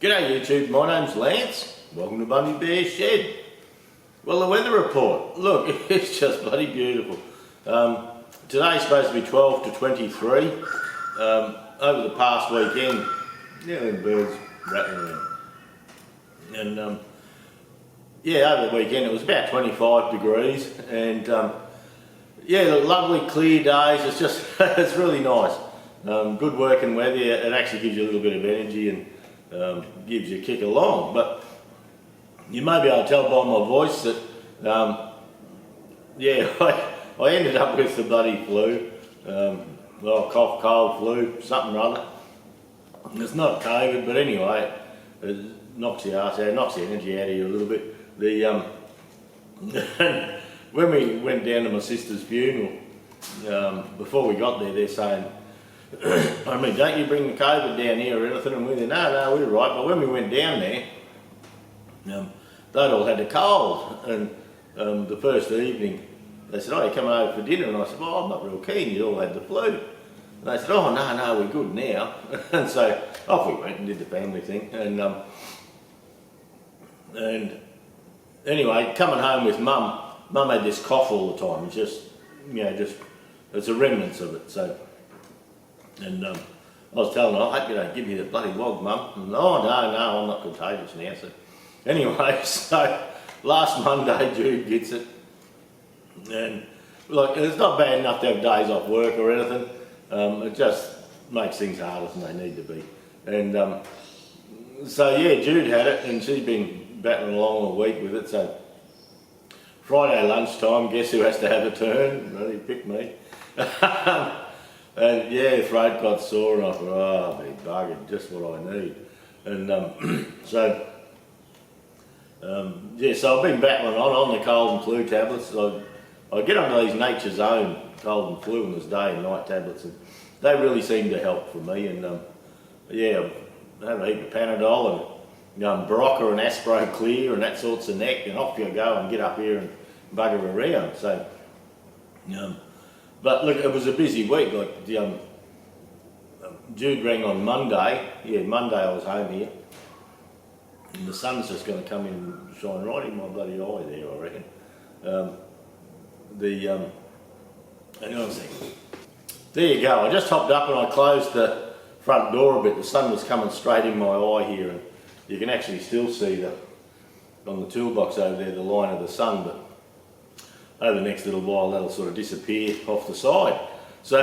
G'day YouTube, my name's Lance. Welcome to Bundy Bear's Shed. Well, the weather report, look, it's just bloody beautiful. Today's supposed to be 12 to 23. Over the past weekend, yeah, the birds rattling around. And yeah, over the weekend it was about 25 degrees and yeah, look, lovely clear days. It's just, it's really nice. Good working weather. It actually gives you a little bit of energy and gives you a kick along. But you may be able to tell by my voice that, yeah, I ended up with the bloody flu. Well, cough, cold, flu, something or other. It's not COVID, but anyway, it knocks the arse out, knocks the energy out of you a little bit. When we went down to my sister's funeral, before we got there, they're saying, I mean, don't you bring the COVID down here or anything? And we said, no, we were right. But when we went down there, they'd all had a cold. And the first evening, they said, oh, you're coming over for dinner? And I said, well, I'm not real keen, you all had the flu. And they said, oh, no, we're good now. And so off we went and did the family thing. And anyway, coming home with Mum had this cough all the time. It's just, you know, it's a remnants of it. So, and I was telling her, I hope you don't give me the bloody wog, Mum. And, oh, no, I'm not contagious now. So anyway, so last Monday, Jude gets it. And like, it's not bad enough to have days off work or anything. It just makes things harder than they need to be. And so yeah, Jude had it and she's been battling along all week with it. So Friday lunchtime, guess who has to have a turn? Well, he picked me. And yeah, throat got sore and I thought, oh, big bugger, just what I need. And yeah, so I've been battling on the cold and flu tablets. I get onto these Nature's Own cold and flu and there's day and night tablets, and they really seem to help for me. And yeah, I have a heap of Panadol and Barocca and Aspro Clear and that sorts of neck, and off you go and get up here and bugger around. So, but look, it was a busy week. Like Jude rang on Monday. Yeah, Monday I was home here, and the sun's just going to come in and shine right in my bloody eye there, I reckon. Hang on a second. There you go. I just hopped up and I closed the front door a bit. The sun was coming straight in my eye here, and you can actually still see on the toolbox over there the line of the sun, but over the next little while that'll sort of disappear off the side. So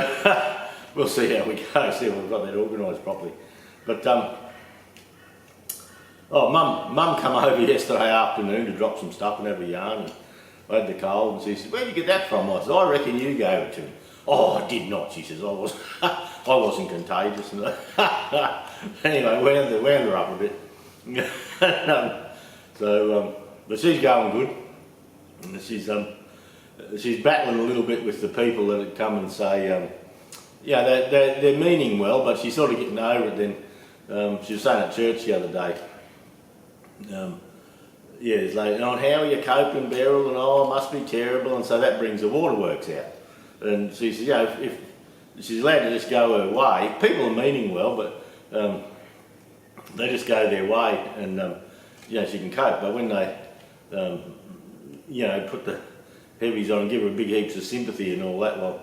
we'll see how we go, see if we've got that organised properly. But oh, Mum come over yesterday afternoon to drop some stuff and have a yarn, and I had the cold, and she said, where'd you get that from? I said, I reckon you gave it to me. Oh, I did not, she says, I wasn't contagious. Anyway, wound her up a bit. But she's going good. And she's battling a little bit with the people that come and say, yeah, they're meaning well, but she's sort of getting over it. Then she was saying at church the other day, yeah, it's like, oh, how are you coping, Beryl? And oh, it must be terrible. And so that brings the waterworks out. And she says, you know, if she's allowed to just go her way, people are meaning well, but they just go their way, and you know, she can cope. But when they, you know, put the heavies on and give her big heaps of sympathy and all that, well,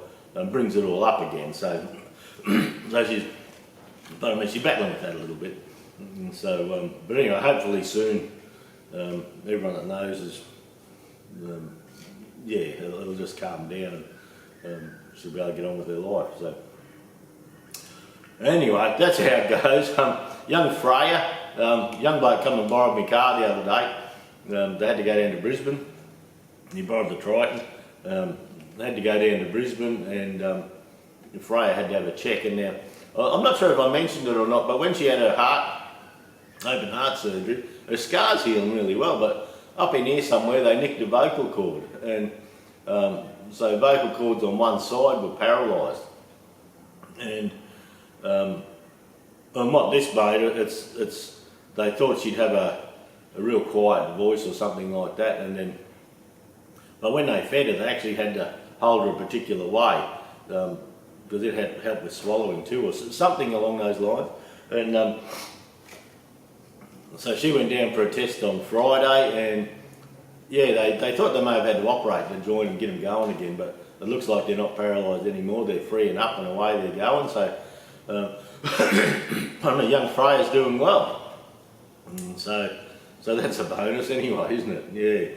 brings it all up again. So, but I mean, she's battling with that a little bit. And so, but anyway, hopefully soon. Everyone that knows is, yeah, it'll just calm down and she'll be able to get on with her life. So anyway, that's how it goes. Young Freya, young bloke come and borrowed my car the other day. They had to go down to Brisbane. He borrowed the Triton. They had to go down to Brisbane, and Freya had to have a check. And now, I'm not sure if I mentioned it or not, but when she had her open heart surgery, her scar's healing really well, but up in here somewhere they nicked a vocal cord, and so vocal cords on one side were paralysed. And on what this made, they thought she'd have a real quiet voice or something like that, and then, but when they fed her, they actually had to hold her a particular way, because it had help with swallowing too, or something along those lines. And So she went down for a test on Friday, and yeah, they thought they may have had to operate the joint and get them going again, but it looks like they're not paralysed anymore. They're free and up and away they're going. So, I mean, young Freya's doing well. So that's a bonus anyway, isn't it? Yeah.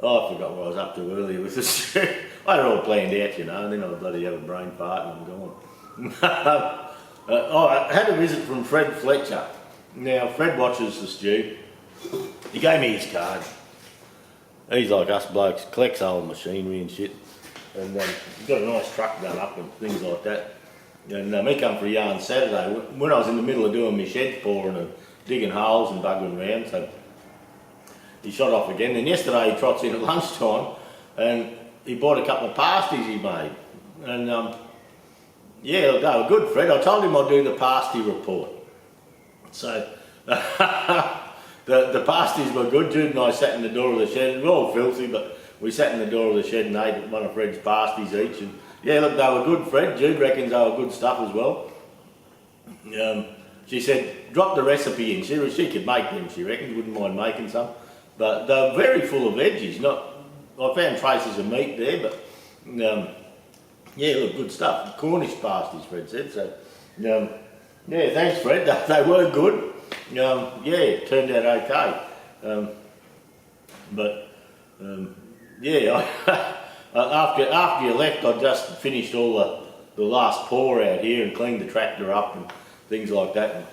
I forgot what I was up to earlier with this. I had it all planned out, you know, and then I bloody have a brain fart and I'm gone. I had a visit from Fred Fletcher. Now, Fred watches the stew. He gave me his card. He's like us blokes, collects old machinery and shit. And he's got a nice truck done up and things like that. And he come for a yarn Saturday when I was in the middle of doing my shed pouring and digging holes and bugging around. So he shot off again. Then yesterday he trots in at lunchtime and he bought a couple of pasties he made. And yeah, they were good, Fred. I told him I'd do the pasty report. So the pasties were good. Jude and I sat in the door of the shed. We were all filthy, but we sat in the door of the shed and ate one of Fred's pasties each. And yeah, look, they were good, Fred. Jude reckons they were good stuff as well. She said, drop the recipe in. She could make them, she reckons. Wouldn't mind making some. But they're very full of veggies. I found traces of meat there, but yeah, look, good stuff. Cornish pasties, Fred said. So, yeah, thanks, Fred. They were good. Yeah, it turned out okay. Yeah, after you left, I just finished all the last pour out here and cleaned the tractor up and things like that. And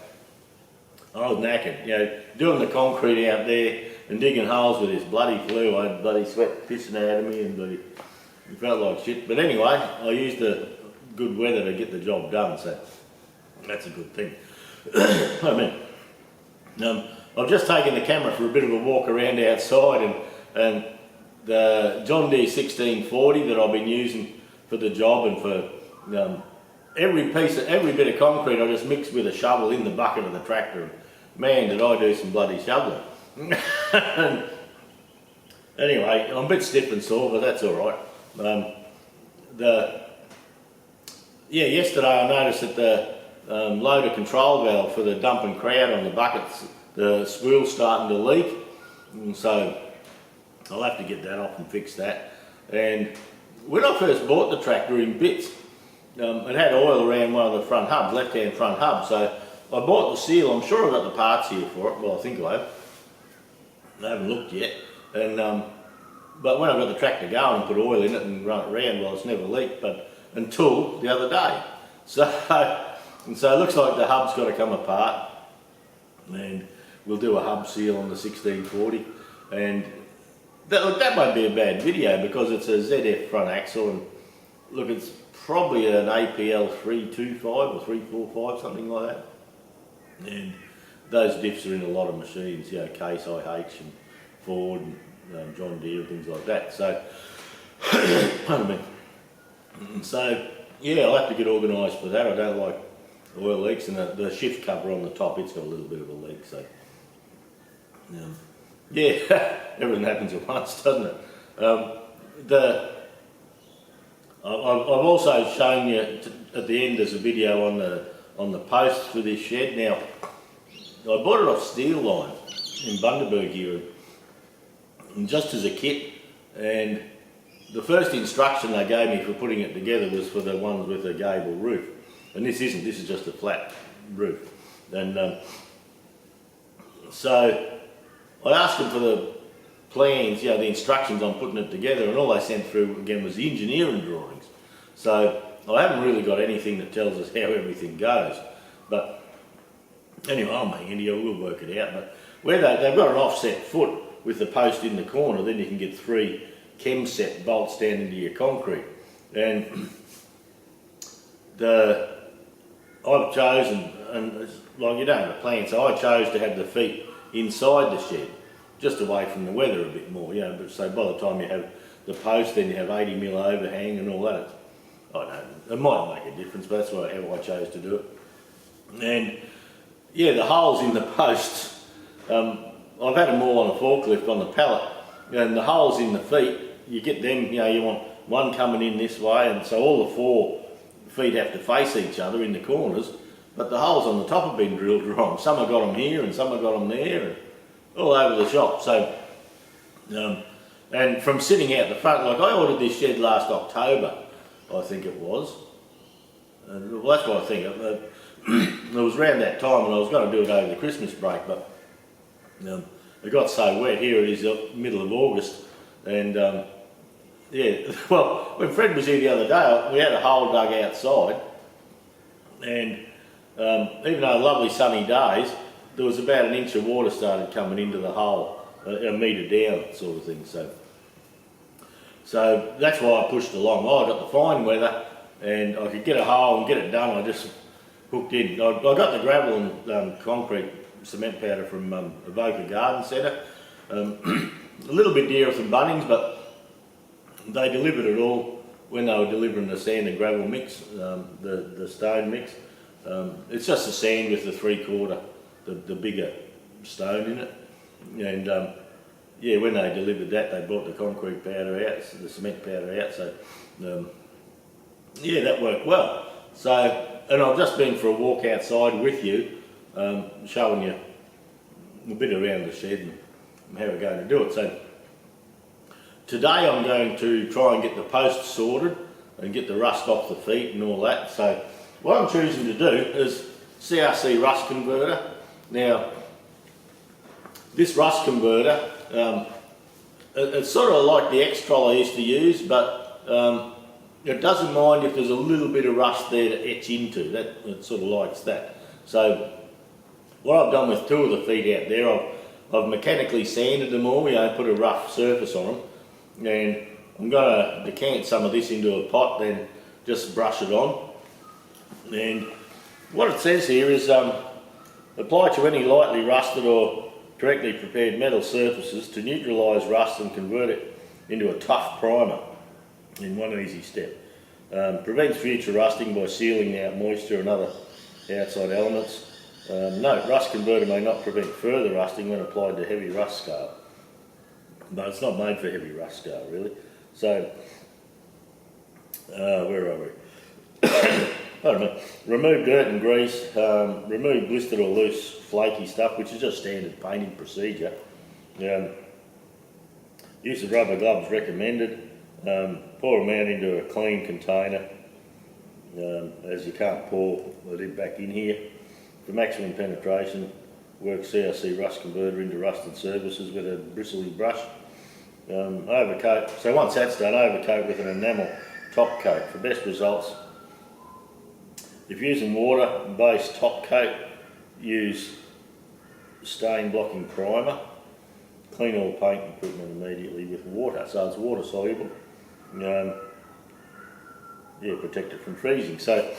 I was knackered, you know, doing the concrete out there and digging holes with this bloody flu. I had bloody sweat pissing out of me and bloody, it felt like shit. But anyway, I used the good weather to get the job done, so that's a good thing. I mean, I've just taken the camera for a bit of a walk around outside and the John Deere 1640 that I've been using for the job and for every bit of concrete I just mixed with a shovel in the bucket of the tractor. Man, did I do some bloody shoveling. Anyway, I'm a bit stiff and sore, but that's alright. Yesterday I noticed that the loader control valve for the dump and crowd on the buckets, the squeal's starting to leak, and so I'll have to get that off and fix that. And when I first bought the tractor in bits, it had oil around one of the front hubs, left-hand front hub, so I bought the seal. I'm sure I've got the parts here for it. Well, I think I have. I haven't looked yet. And but when I got the tractor going and put oil in it and run it around, well, it's never leaked, but until the other day. So it looks like the hub's got to come apart, and we'll do a hub seal on the 1640. And that won't be a bad video because it's a ZF front axle, and look, it's probably an APL 325 or 345, something like that. And those diffs are in a lot of machines, you know, Case IH and Ford and John Deere and things like that. So, pardon me. So, yeah, I'll have to get organised for that. I don't like oil leaks, and the shift cover on the top, it's got a little bit of a leak. So, yeah, everything happens at once, doesn't it? I've also shown you at the end there's a video on the posts for this shed. Now, I bought it off Steel Line in Bundaberg here, and just as a kit, and the first instruction they gave me for putting it together was for the ones with a gable roof, and this is just a flat roof. And so I asked them for the plans, you know, the instructions on putting it together, and all they sent through again was the engineering drawings. So I haven't really got anything that tells us how everything goes. But anyway, I'll make it, we'll work it out. But where they've got an offset foot with the post in the corner, then you can get 3 chem set bolts down into your concrete. And I've chosen, and like you don't have a plan, so I chose to have the feet inside the shed, just away from the weather a bit more, you know. But so by the time you have the post, then you have 80mm overhang and all that. I don't know, it might make a difference, but that's how I chose to do it. And yeah, the holes in the posts, I've had them all on a forklift on the pallet, and the holes in the feet, you get them, you know, you want one coming in this way, and so all the 4 feet have to face each other in the corners, but the holes on the top have been drilled wrong. Some have got them here and some have got them there, and all over the shop. So, and from sitting out the front, like I ordered this shed last October, I think it was. Well, that's what I think. It was around that time, and I was going to do it over the Christmas break, but it got so wet. Here it is, middle of August, and yeah. Well, when Fred was here the other day, we had a hole dug outside, and even though lovely sunny days, there was about an inch of water started coming into the hole, a metre down, sort of thing. So that's why I pushed along. I got the fine weather, and I could get a hole and get it done. I just hooked in. I got the gravel and concrete cement powder from Avoca Garden Centre. A little bit dearer than Bunnings, but they delivered it all when they were delivering the sand and gravel mix, the stone mix. It's just the sand with the 3/4, the bigger stone in it. And yeah, when they delivered that, they brought the concrete powder out, the cement powder out. So yeah, that worked well. So, and I've just been for a walk outside with you, showing you a bit around the shed and how we're going to do it. So today I'm going to try and get the posts sorted and get the rust off the feet and all that. So what I'm choosing to do is CRC rust converter. Now, this rust converter, it's sort of like the X-Troll I used to use, but it doesn't mind if there's a little bit of rust there to etch into. It sort of likes that. So what I've done with 2 of the feet out there, I've mechanically sanded them all, put a rough surface on them, and I'm going to decant some of this into a pot, then just brush it on. And what it says here is apply to any lightly rusted or correctly prepared metal surfaces to neutralise rust and convert it into a tough primer in one easy step. Prevents future rusting by sealing out moisture and other outside elements. Note, rust converter may not prevent further rusting when applied to heavy rust scar, but it's not made for heavy rust scar really. So, where are we? Pardon me. Remove dirt and grease, remove blistered or loose flaky stuff, which is just standard painting procedure. Use of rubber gloves recommended. Pour them out into a clean container, as you can't pour the lid back in here. For maximum penetration, work CRC rust converter into rusted surfaces with a bristly brush. Overcoat, so once that's done, overcoat with an enamel top coat. For best results, if using water-based top coat, use stain blocking primer. Clean all paint and put them immediately with water, so it's water soluble. Yeah, protect it from freezing. So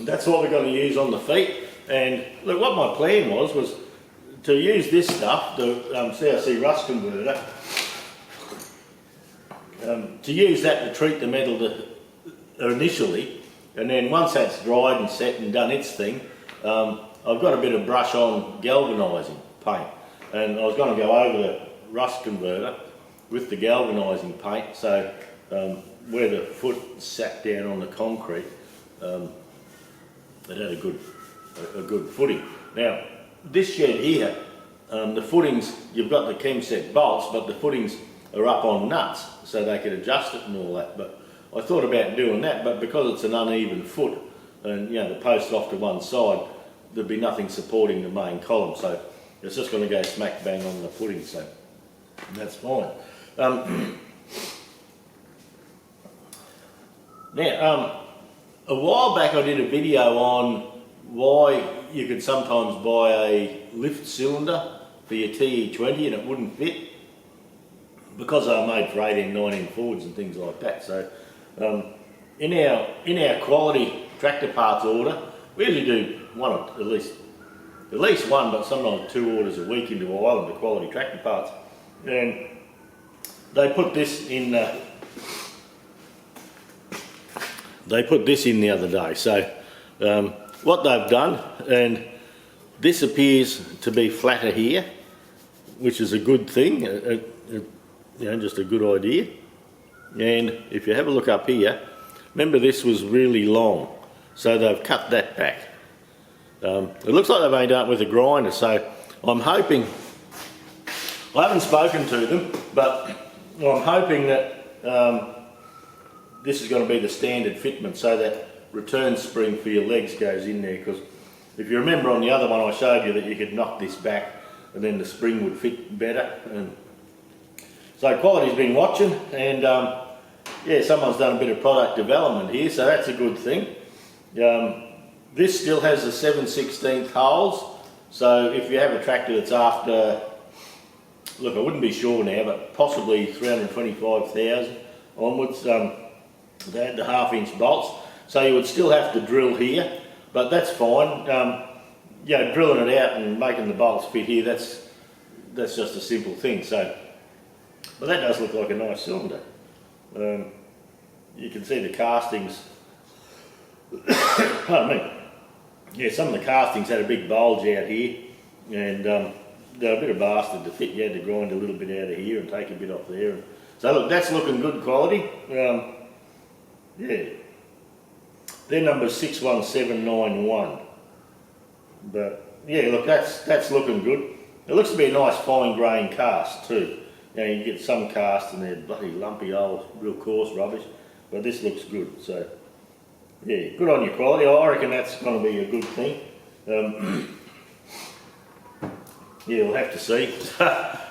that's what we're going to use on the feet. And look, what my plan was to use this stuff, the CRC rust converter, to use that to treat the metal initially, and then once that's dried and set and done its thing, I've got a bit of brush on galvanising paint, and I was going to go over the rust converter with the galvanising paint, so where the foot sat down on the concrete, it had a good footing. Now, this shed here, the footings, you've got the Chem set bolts, but the footings are up on nuts, so they could adjust it and all that. But I thought about doing that, but because it's an uneven foot, and the post off to one side, there'd be nothing supporting the main column, so it's just going to go smack bang on the footing, so that's fine. Now, a while back I did a video on why you could sometimes buy a lift cylinder for your TE20 and it wouldn't fit, because they were made for 18, 19 Fords and things like that. So in our quality tractor parts order, we usually do at least one, but sometimes 2 orders a week into Ireland of quality tractor parts. And they put this in. They put this in the other day. So what they've done, and this appears to be flatter here, which is a good thing. Just a good idea. And if you have a look up here, remember this was really long, so they've cut that back. It looks like they've only done it with a grinder, so I'm hoping, I haven't spoken to them, but I'm hoping that this is going to be the standard fitment, so that return spring for your legs goes in there, because if you remember on the other one I showed you that you could knock this back and then the spring would fit better. And so quality's been watching, and yeah, someone's done a bit of product development here, so that's a good thing. This still has the 7/16 holes, so if you have a tractor that's after, look, I wouldn't be sure now, but possibly 325,000 onwards, they had the 1/2 inch bolts, so you would still have to drill here, but that's fine. You know, drilling it out and making the bolts fit here, that's just a simple thing. So, but that does look like a nice cylinder. You can see the castings. Pardon me. Yeah, some of the castings had a big bulge out here, and they're a bit of bastard to fit. You had to grind a little bit out of here and take a bit off there. So look, that's looking good quality. Yeah, their number's 61791. But yeah, look, that's looking good. It looks to be a nice fine grain cast too. You know, you get some cast and they're bloody lumpy old, real coarse rubbish, but this looks good. So yeah, good on your quality. I reckon that's going to be a good thing. Yeah, we'll have to see.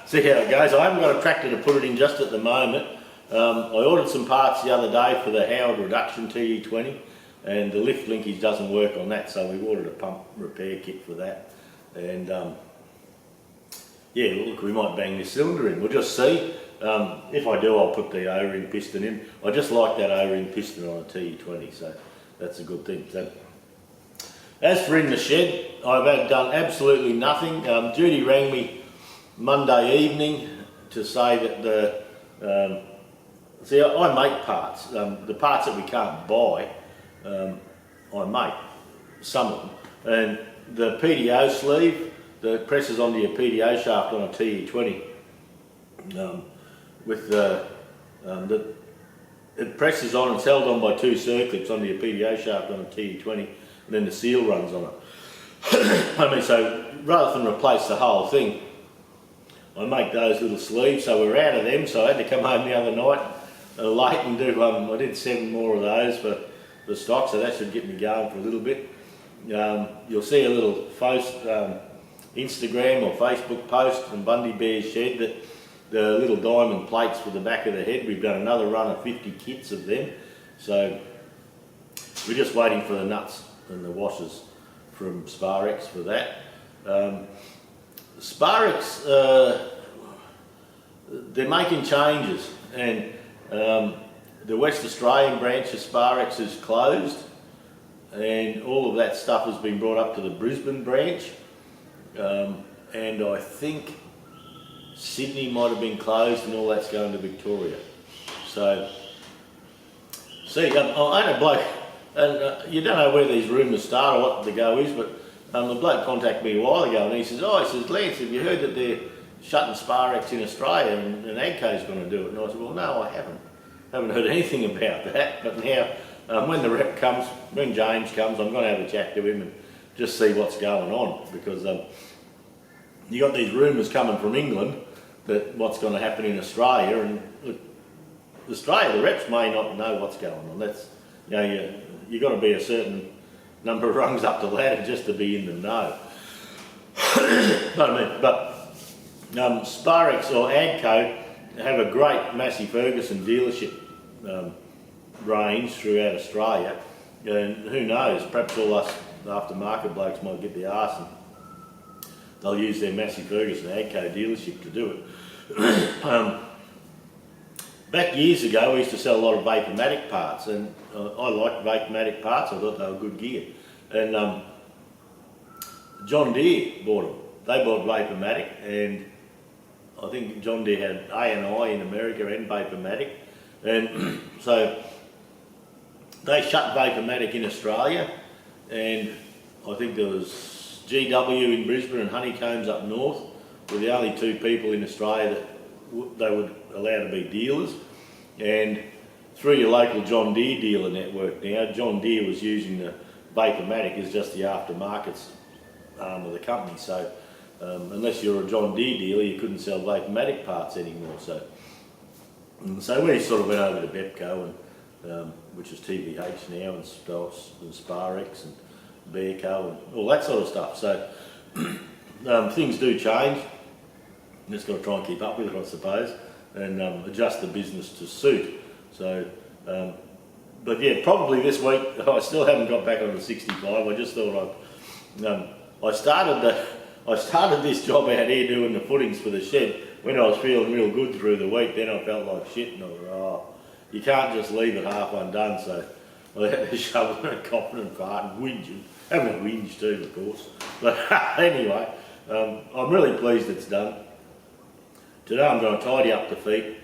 See how it goes. I haven't got a tractor to put it in just at the moment. I ordered some parts the other day for the Howard Reduction TE20, and the lift linkage doesn't work on that, so we've ordered a pump repair kit for that. And yeah, look, we might bang this cylinder in. We'll just see. If I do, I'll put the O-ring piston in. I just like that O-ring piston on a TE20, so that's a good thing. So, as for in the shed, I've done absolutely nothing. Judy rang me Monday evening to say that the see, I make parts. The parts that we can't buy, I make some of them. And the PDO sleeve that presses onto your PDO shaft on a TE20, with it presses on and it's held on by 2 circlips onto your PDO shaft on a TE20, and then the seal runs on it. I mean, so rather than replace the whole thing, I make those little sleeves. So we're out of them, so I had to come home the other night late and do, I did 7 more of those for the stock, so that should get me going for a little bit. You'll see a little post, Instagram or Facebook post from Bundy Bear's shed, that the little diamond plates for the back of the head, we've done another run of 50 kits of them, so we're just waiting for the nuts and the washers from Sparex for that. Sparex, they're making changes, and the West Australian branch of Sparex is closed, and all of that stuff has been brought up to the Brisbane branch, and I think Sydney might have been closed and all that's going to Victoria. So, see, I had a bloke, and you don't know where these rumours start or what the go is, but the bloke contacted me a while ago and he says, Lance, have you heard that they're shutting Sparex in Australia and AGCO's going to do it? And I said, well, no, I haven't heard anything about that, but now when the rep comes, when James comes, I'm going to have a chat to him and just see what's going on, because you got these rumours coming from England that what's going to happen in Australia, and look, Australia, the reps may not know what's going on. That's, you know, you got to be a certain number of rungs up the ladder just to be in the know. Pardon me, but Sparex or AGCO have a great Massey Ferguson dealership range throughout Australia, and who knows, perhaps all us aftermarket blokes might get the arse and they'll use their Massey Ferguson AGCO dealership to do it. Back years ago we used to sell a lot of Vapormatic parts, and I liked Vapormatic parts. I thought they were good gear, and John Deere bought them. They bought Vapormatic, and I think John Deere had A&I in America and Vapormatic, and so they shut Vapormatic in Australia, and I think there was GW in Brisbane and Honeycombs up north were the only 2 people in Australia that they would allow to be dealers. And through your local John Deere dealer network now, John Deere was using the Vapormatic as just the aftermarkets arm of the company. So unless you're a John Deere dealer, you couldn't sell Vapomatic parts anymore. So we sort of went over to Bepco, and which is TVH now, and Sparex and Bearco and all that sort of stuff. So things do change. You just got to try and keep up with it, I suppose, and adjust the business to suit. So, but yeah, probably this week I still haven't got back on the 65. I just thought I started this job out here doing the footings for the shed when I was feeling real good through the week. Then I felt like shit, and I thought, oh, you can't just leave it half undone. So I had to shovel and coughing and farting, whinging. Having a whinge too, of course. But anyway, I'm really pleased it's done. Today I'm going to tidy up the feet,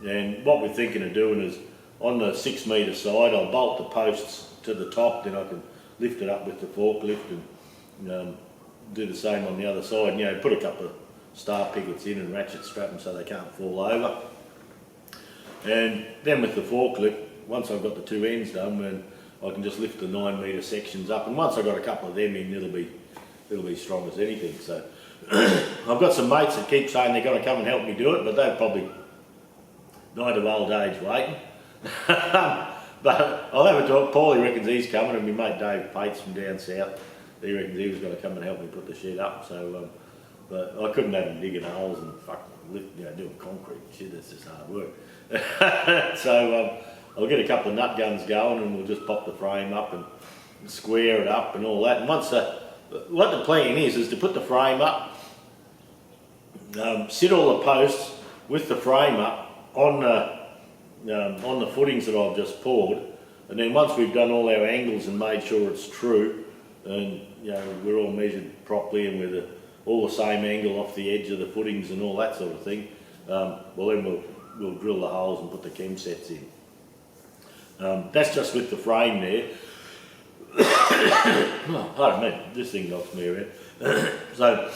and what we're thinking of doing is on the 6 metre side I'll bolt the posts to the top, then I can lift it up with the forklift and do the same on the other side. You know, put a couple of star pickets in and ratchet strap them so they can't fall over. And then with the forklift, once I've got the two ends done, then I can just lift the 9 metre sections up, and once I've got a couple of them in, it'll be strong as anything. So I've got some mates that keep saying they're going to come and help me do it, but they've probably died of old age waiting. But I'll have a talk. Paulie reckons he's coming, and my mate Dave Pates from down south, he reckons he was going to come and help me put the shed up. So, but I couldn't have him digging holes and doing concrete and shit. That's just hard work. So I'll get a couple of nut guns going, and we'll just pop the frame up and square it up and all that. And once what the plan is to put the frame up, sit all the posts with the frame up on the footings that I've just poured, and then once we've done all our angles and made sure it's true, and we're all measured properly and with all the same angle off the edge of the footings and all that sort of thing, well then we'll drill the holes and put the chem sets in. That's just with the frame there. Oh, pardon me, this thing knocks me around. So,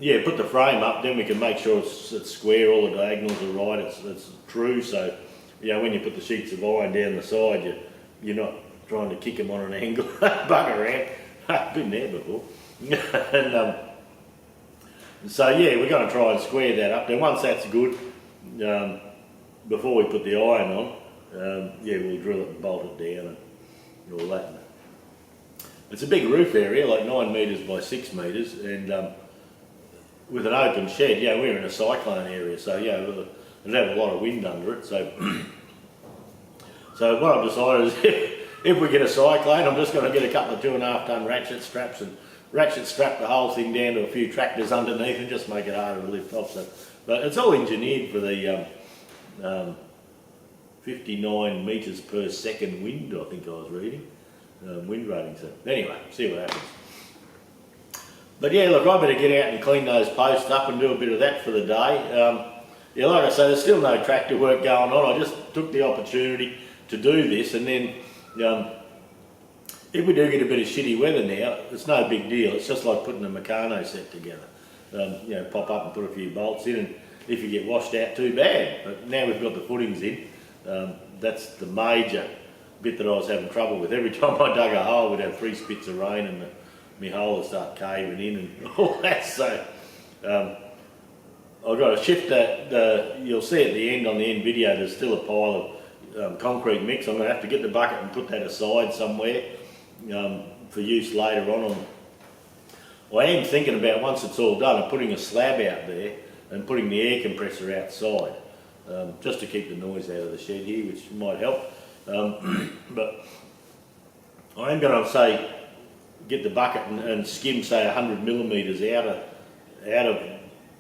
yeah, put the frame up, then we can make sure it's square, all the diagonals are right, it's true. So, when you put the sheets of iron down the side, you're not trying to kick them on an angle, bug around. I've been there before. And so, yeah, we're going to try and square that up. Then once that's good, before we put the iron on, we'll drill it and bolt it down and all that. It's a big roof area, like 9 metres by 6 metres, and with an open shed, we're in a cyclone area, so it'll have a lot of wind under it. So, so what I've decided is if we get a cyclone, I'm just going to get a couple of 2.5 ton ratchet straps and ratchet strap the whole thing down to a few tractors underneath and just make it harder to lift off. So, but it's all engineered for the 59 metres per second wind, I think I was reading, wind rating. So anyway, see what happens. But yeah, look, I better get out and clean those posts up and do a bit of that for the day. Like I say, there's still no tractor work going on. I just took the opportunity to do this, and then if we do get a bit of shitty weather now, it's no big deal. It's just like putting a Meccano set together. Pop up and put a few bolts in, and if you get washed out, too bad. But now we've got the footings in. That's the major bit that I was having trouble with. Every time I dug a hole, we'd have 3 spits of rain and my hole would start caving in and all that. So I've got to shift that. You'll see at the end, on the end video, there's still a pile of concrete mix. I'm going to have to get the bucket and put that aside somewhere for use later on. I am thinking about, once it's all done, of putting a slab out there and putting the air compressor outside, just to keep the noise out of the shed here, which might help. But I am going to say, get the bucket and skim, say, 100 millimetres out of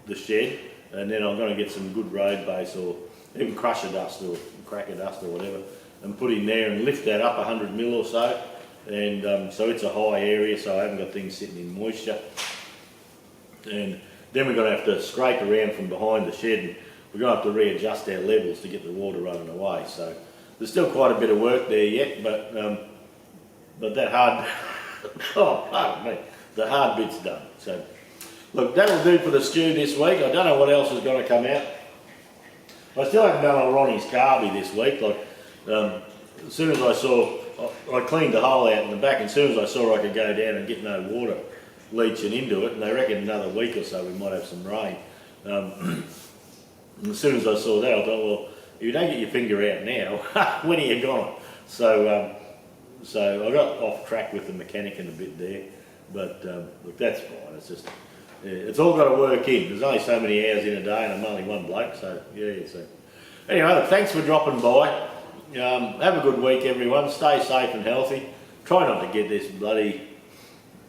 the shed, and then I'm going to get some good road base or even crusher dust or cracker dust or whatever, and put in there and lift that up 100 mil or so. And so it's a high area, so I haven't got things sitting in moisture. And then we're going to have to scrape around from behind the shed, and we're going to have to readjust our levels to get the water running away. So there's still quite a bit of work there yet, but that hard, oh, pardon me, the hard bit's done. So look, that'll do for the stew this week. I don't know what else is going to come out. I still haven't done a Ronnie's carby this week. Like, as soon as I saw, I cleaned the hole out in the back, and as soon as I saw I could go down and get no water leaching into it, and they reckon another week or so we might have some rain. And as soon as I saw that, I thought, well, if you don't get your finger out now, when are you gone? So I got off track with the mechanic in a bit there, but look, that's fine. It's just, yeah, it's all got to work in. There's only so many hours in a day, and I'm only one bloke, so yeah. So anyway, look, thanks for dropping by. Have a good week, everyone. Stay safe and healthy. Try not to get this bloody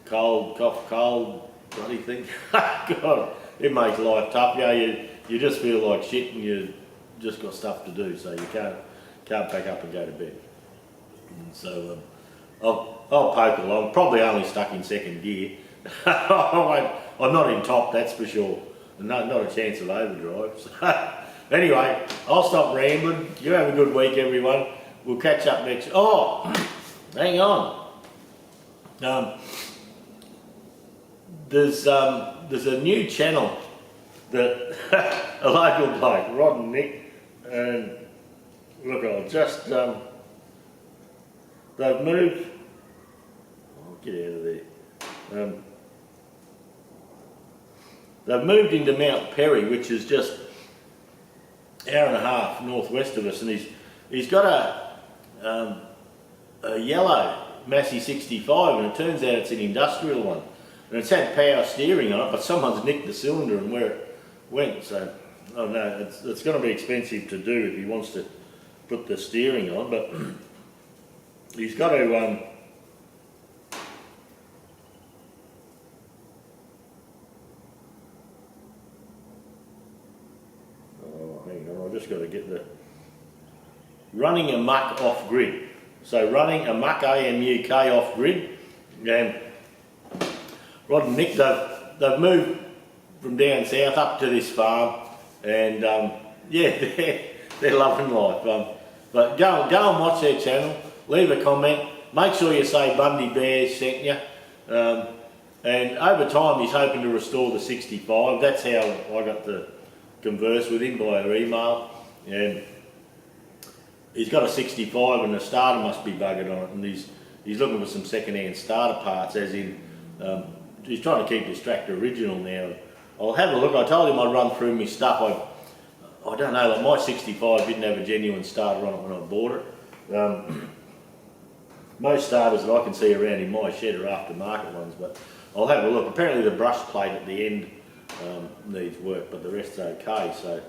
cold bloody thing. God, it makes life tough. Yeah, you just feel like shit, and you just got stuff to do, so you can't pack up and go to bed. And so I'll poke along. Probably only stuck in second gear. I'm not in top, that's for sure. Not a chance of overdrive. So, anyway, I'll stop rambling. You have a good week, everyone. We'll catch up next. Oh, hang on. There's a new channel that a local bloke, Rod and Nick, and look, I'll just they've moved. I'll get out of there. They've moved into Mount Perry, which is just an hour and a half northwest of us, and he's got a yellow Massey 65, and it turns out it's an industrial one, and it's had power steering on it, but someone's nicked the cylinder and where it went. So, oh no, it's going to be expensive to do if he wants to put the steering on, but he's got to. I've just got to get the running amok off grid. So running amok, AMUK, off grid. And Rod and Nick, they've moved from down south up to this farm, and yeah, they're loving life. But go and watch their channel. Leave a comment. Make sure you say Bundy Bear sent you. And over time, he's hoping to restore the 65. That's how I got to converse with him by email, and he's got a 65 and the starter must be buggered on it, and he's looking for some second-hand starter parts, as in he's trying to keep his tractor original now. I'll have a look. I told him I'd run through my stuff. I don't know, like my 65 didn't have a genuine starter on it when I bought it. Most starters that I can see around in my shed are aftermarket ones, but I'll have a look. Apparently the brush plate at the end needs work, but the rest's okay. So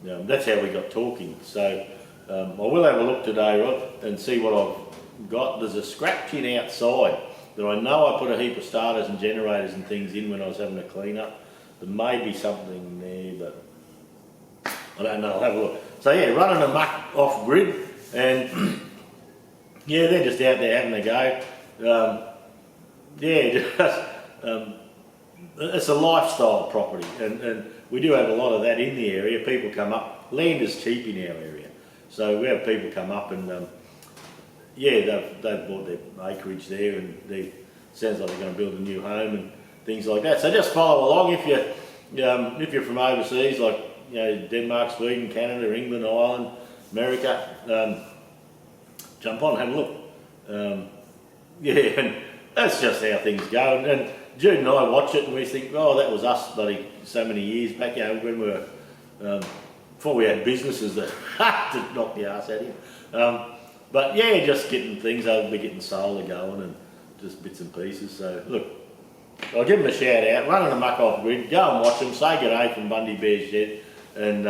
that's how we got talking. So I will have a look today, Rod, and see what I've got. There's a scrap tin outside that I know I put a heap of starters and generators and things in when I was having a clean up. There may be something there, but I don't know. I'll have a look. So yeah, running amok off grid, and yeah, they're just out there having a go. It's a lifestyle property, and we do have a lot of that in the area. People come up, land is cheap in our area, so we have people come up and yeah, they've bought their acreage there, and sounds like they're going to build a new home and things like that. So just follow along if you're from overseas, like Denmark, Sweden, Canada, England, Ireland, America. Jump on, have a look. Yeah, and that's just how things go. And Jude and I watch it and we think, oh, that was us, buddy, so many years back, when we were, before we had businesses that to knock the arse out of you. But yeah, just getting things, I'll be getting solar going and just bits and pieces. So look, I'll give them a shout out, running amok off grid, go and watch them, say good day from Bundy Bear Shed, and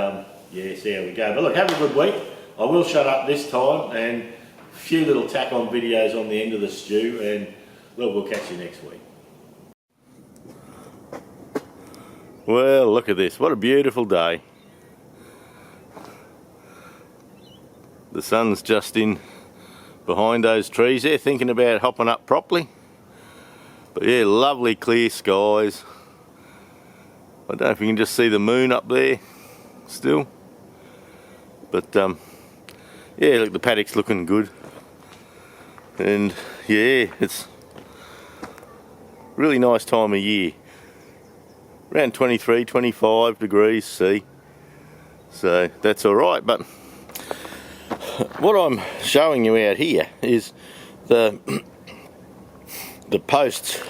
yeah, see how we go. But look, have a good week. I will shut up this time, and a few little tack on videos on the end of the stew, and look, we'll catch you next week. Well, look at this, what a beautiful day. The sun's just in behind those trees there, thinking about hopping up properly. But yeah, lovely clear skies. I don't know if you can just see the moon up there still. But yeah, look, the paddock's looking good. And yeah, it's really nice time of year. Around 23, 25 degrees C. So that's alright, but what I'm showing you out here is the posts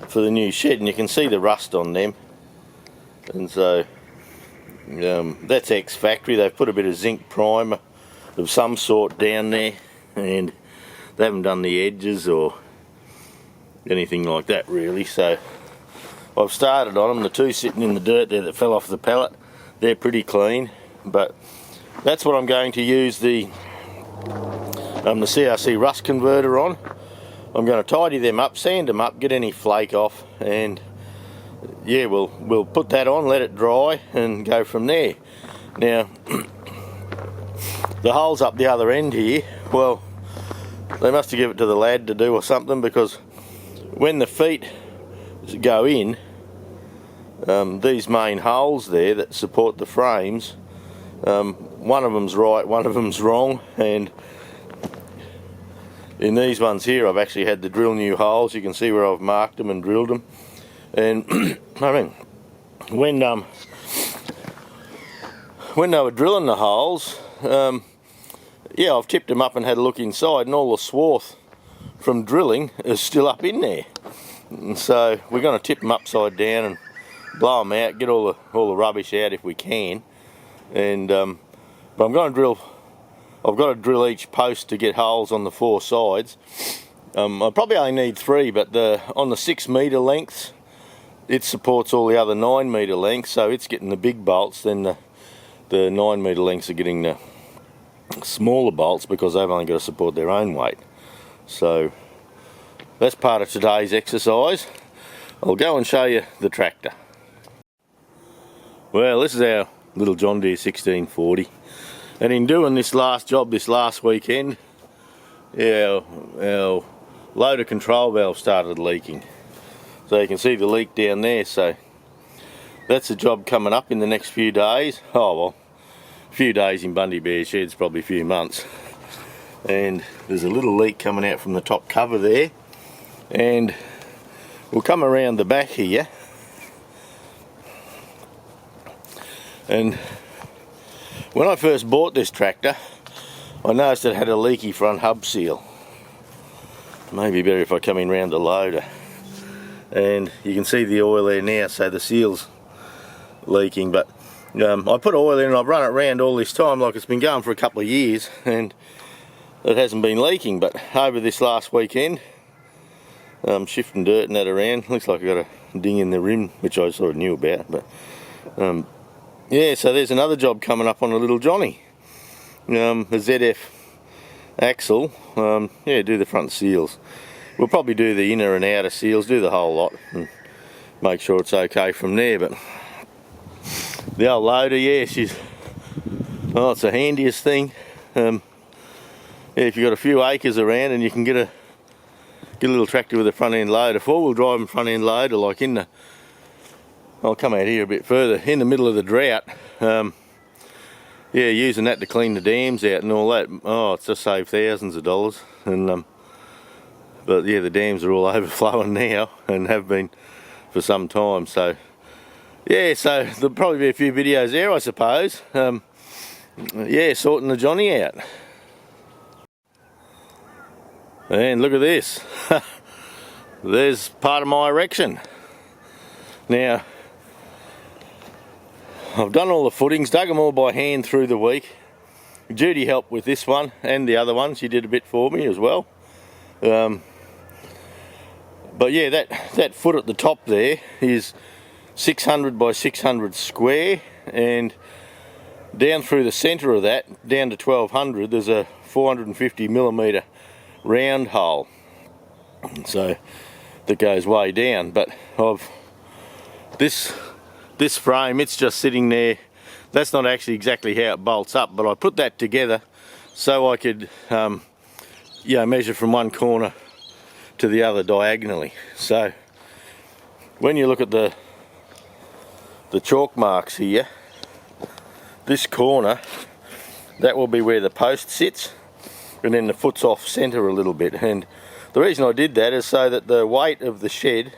for the new shed, and you can see the rust on them. And so that's ex-factory. They've put a bit of zinc primer of some sort down there, and they haven't done the edges or anything like that really. So I've started on them. The two sitting in the dirt there that fell off the pallet, they're pretty clean, but that's what I'm going to use the CRC rust converter on. I'm going to tidy them up, sand them up, get any flake off, and yeah, we'll put that on, let it dry, and go from there. Now, the holes up the other end here, well, they must have given it to the lad to do or something, because when the feet go in, these main holes there that support the frames, one of them's right, one of them's wrong, and in these ones here I've actually had to drill new holes. You can see where I've marked them and drilled them. And I mean, when they were drilling the holes, yeah, I've tipped them up and had a look inside, and all the swarth from drilling is still up in there. And so we're going to tip them upside down and blow them out, get all the rubbish out if we can. And but I'm going to drill. I've got to drill each post to get holes on the 4 sides. I probably only need 3, but on the 6 metre lengths, it supports all the other 9 metre lengths, so it's getting the big bolts. Then the 9 metre lengths are getting the smaller bolts, because they've only got to support their own weight. So that's part of today's exercise. I'll go and show you the tractor. Well, this is our little John Deere 1640. And in doing this last job this last weekend, our loader control valve started leaking. So you can see the leak down there. So that's a job coming up in the next few days. Oh well, a few days in Bundy Bear shed's probably a few months. And there's a little leak coming out from the top cover there. And we'll come around the back here. And when I first bought this tractor, I noticed it had a leaky front hub seal. Maybe better if I come in round the loader. And you can see the oil there now, so the seal's leaking. But I put oil in and I've run it around all this time, like it's been going for a couple of years, and it hasn't been leaking. But over this last weekend, shifting dirt and that around, looks like I got a ding in the rim, which I sort of knew about. But yeah, so there's another job coming up on a little Johnny. A ZF axle, yeah, do the front seals. We'll probably do the inner and outer seals, do the whole lot, and make sure it's okay from there. But the old loader, yeah, it's the handiest thing. Yeah, if you've got a few acres around and you can get a little tractor with a front end loader, 4-wheel drive and front end loader, like in the, I'll come out here a bit further, in the middle of the drought, yeah, using that to clean the dams out and all that, oh, it's just saved thousands of dollars. And but yeah, the dams are all overflowing now, and have been for some time. So yeah, so there'll probably be a few videos there, I suppose. Yeah, sorting the Johnny out. And look at this. There's part of my erection. Now, I've done all the footings, dug them all by hand through the week. Judy helped with this one and the other one. She did a bit for me as well. But yeah, that foot at the top there is 600 by 600 square, and down through the centre of that, down to 1200, there's a 450mm round hole. So that goes way down. But this frame, it's just sitting there. That's not actually exactly how it bolts up, but I put that together so I could yeah, measure from one corner to the other diagonally. So when you look at the chalk marks here, this corner, that will be where the post sits, and then the foot's off centre a little bit. And the reason I did that is so that the weight of the shed,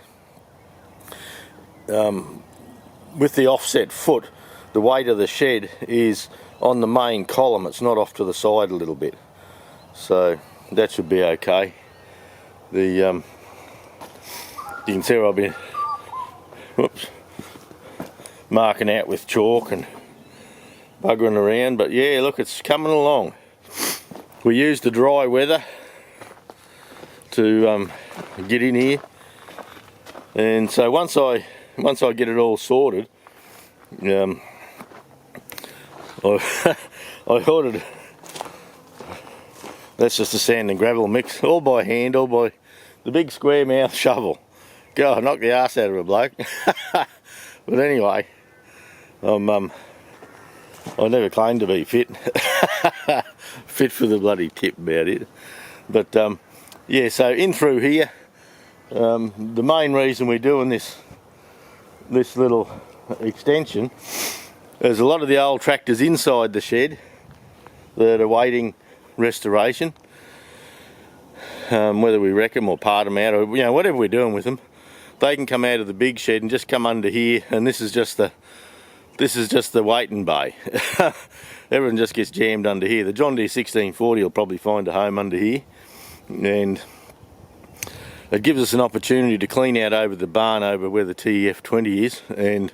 with the offset foot, the weight of the shed is on the main column, it's not off to the side a little bit. So that should be okay. You can see where I've been marking out with chalk and buggering around, but yeah, look, it's coming along. We used the dry weather to get in here, and so once I get it all sorted, I ordered, that's just a sand and gravel mix, all by hand, all by the big square mouth shovel. God, knock the arse out of a bloke. But anyway, I never claimed to be fit. Fit for the bloody tip, about it. But yeah, so in through here, the main reason we're doing this little extension is a lot of the old tractors inside the shed that are waiting restoration. Whether we wreck them or part them out, or whatever we're doing with them, they can come out of the big shed and just come under here, and this is just the waiting bay. Everyone just gets jammed under here. The John Deere 1640 will probably find a home under here, and it gives us an opportunity to clean out over the barn over where the TEF20 is, and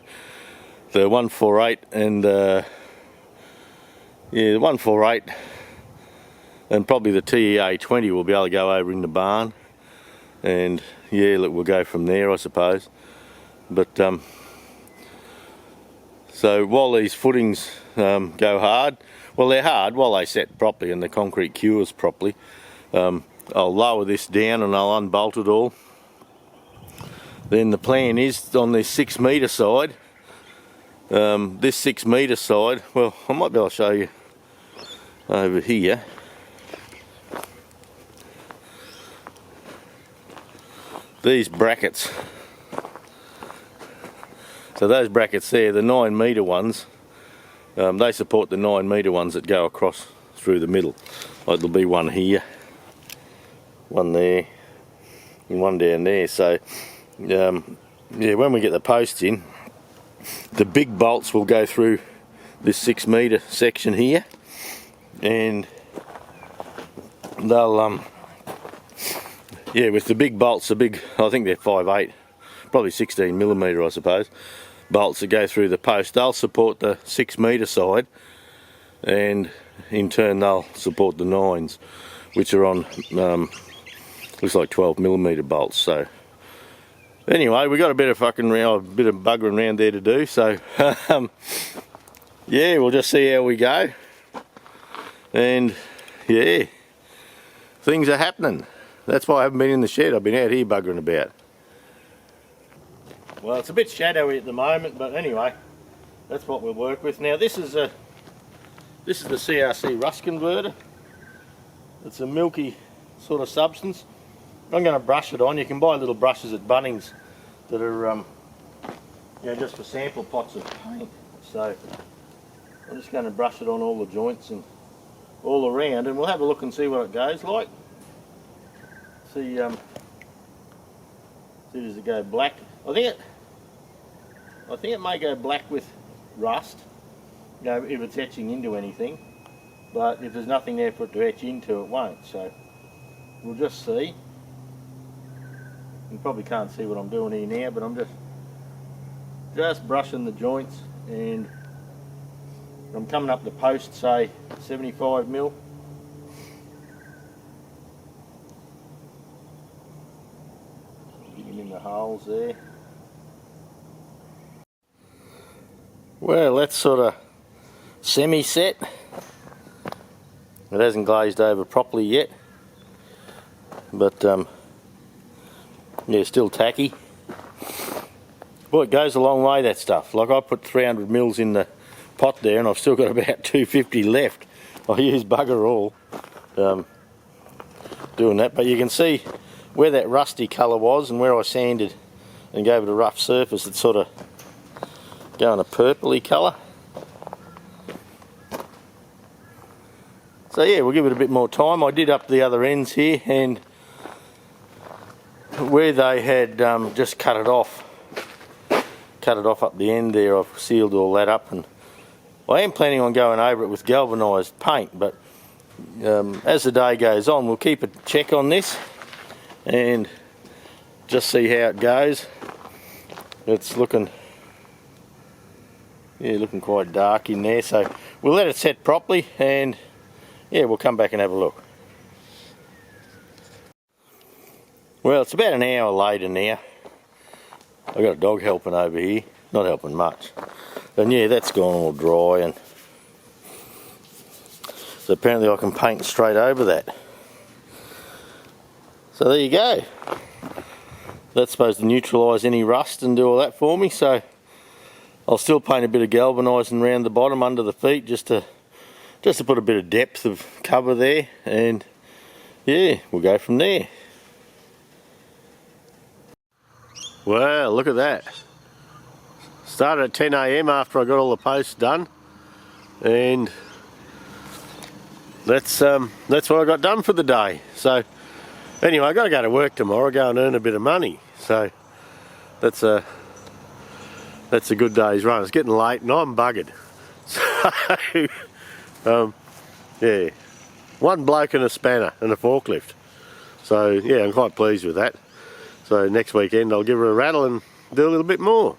the 148 and the 148 and probably the TEA20 will be able to go over in the barn, and yeah, look, we'll go from there, I suppose. But so while these footings go hard, well, they're hard while they set properly and the concrete cures properly, I'll lower this down and I'll unbolt it all. Then the plan is on this 6 metre side, this 6 metre side, well, I might be able to show you over here. These brackets, so those brackets there, the 9 metre ones, they support the 9 metre ones that go across through the middle. Like there'll be one here, one there, and one down there. So yeah, when we get the posts in, the big bolts will go through this 6 metre section here, and they'll yeah, with the big bolts, I think they're 5/8, probably 16mm, I suppose, bolts that go through the post, they'll support the 6 metre side, and in turn they'll support the 9s, which are on, looks like 12mm bolts. So anyway, we got a bit of buggering around there to do, so yeah, we'll just see how we go, and yeah, things are happening. That's why I haven't been in the shed. I've been out here buggering about. Well, it's a bit shadowy at the moment, but anyway, that's what we'll work with. Now this is the CRC rust converter. It's a milky sort of substance. I'm going to brush it on. You can buy little brushes at Bunnings that are just for sample pots of paint. So I'm just going to brush it on all the joints and all around, and we'll have a look and see what it goes like. See, does it go black? I think it may go black with rust, if it's etching into anything. But if there's nothing there for it to etch into, it won't. So we'll just see. You probably can't see what I'm doing here now, but I'm just brushing the joints, and I'm coming up the post, say 75mm. In the holes there. Well, that's sort of semi-set. It hasn't glazed over properly yet, but yeah, still tacky. Boy, it goes a long way, that stuff. Like, I put 300mm in the pot there, and I've still got about 250 left. I use bugger all doing that, but you can see where that rusty colour was, and where I sanded and gave it a rough surface, it's sort of going a purpley colour. So yeah, we'll give it a bit more time. I did up the other ends here, and where they had just cut it off up the end there, I've sealed all that up, and I am planning on going over it with galvanised paint, but as the day goes on, we'll keep a check on this and just see how it goes. It's looking quite dark in there, so we'll let it set properly, and yeah, we'll come back and have a look. Well, it's about an hour later now. I've got a dog helping over here, not helping much. And yeah, that's gone all dry, and so apparently I can paint straight over that. So there you go. That's supposed to neutralise any rust and do all that for me, so I'll still paint a bit of galvanising around the bottom under the feet just to put a bit of depth of cover there, and yeah, we'll go from there. Well, look at that. Started at 10 AM after I got all the posts done, and that's what I got done for the day. So anyway, I got to go to work tomorrow, go and earn a bit of money. So that's a good day's run. It's getting late and I'm buggered. So yeah, one bloke and a spanner and a forklift. So yeah, I'm quite pleased with that. So next weekend I'll give her a rattle and do a little bit more.